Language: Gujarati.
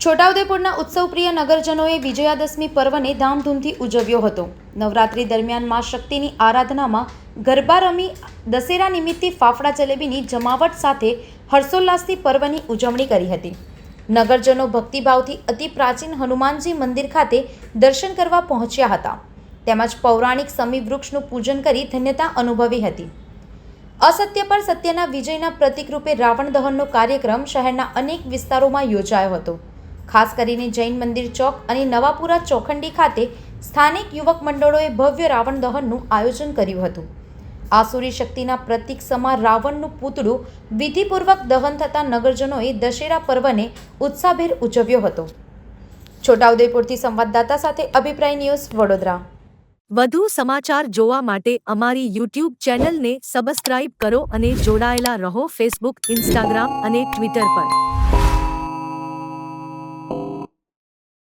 છોટાઉદેપુરના ઉત્સવપ્રિય નગરજનોએ વિજયાદશમી પર્વને ધામધૂમથી ઉજવ્યો હતો। નવરાત્રી દરમિયાન મા શક્તિની આરાધનામાં ગરબા રમી દશેરા નિમિત્તે ફાફડા જલેબીની જમાવટ સાથે હર્ષોલ્લાસથી પર્વની ઉજવણી કરી હતી। નગરજનો ભક્તિભાવથી અતિ પ્રાચીન હનુમાનજી મંદિર ખાતે દર્શન કરવા પહોંચ્યા હતા, તેમજ પૌરાણિક સમી વૃક્ષનું પૂજન કરી ધન્યતા અનુભવી હતી। અસત્ય પર સત્યના વિજયના પ્રતીક રૂપે રાવણ દહનનો કાર્યક્રમ શહેરના અનેક વિસ્તારોમાં યોજાયો હતો। ખાસ કરીને જૈન મંદિર ચોક અને નવાપુરા ચોખંડી ખાતે સ્થાનિક યુવક મંડળોએ ભવ્ય રાવણ દહનનું આયોજન કર્યું હતું। આસુરી શક્તિના પ્રતીક સમા રાવણનું પૂતળું વિધિપૂર્વક દહન થતાં નગરજનોએ દશેરા પર્વને ઉત્સાહભેર ઉજવ્યો હતો। છોટાઉદેપુરથી સંવાદદાતા સાથે અભિપ્રાય ન્યૂઝ વડોદરા। વધુ સમાચાર જોવા માટે અમારી YouTube ચેનલને સબસ્ક્રાઇબ કરો અને જોડાયેલા રહો ફેસબુક, ઇન્સ્ટાગ્રામ અને ટ્વિટર પર।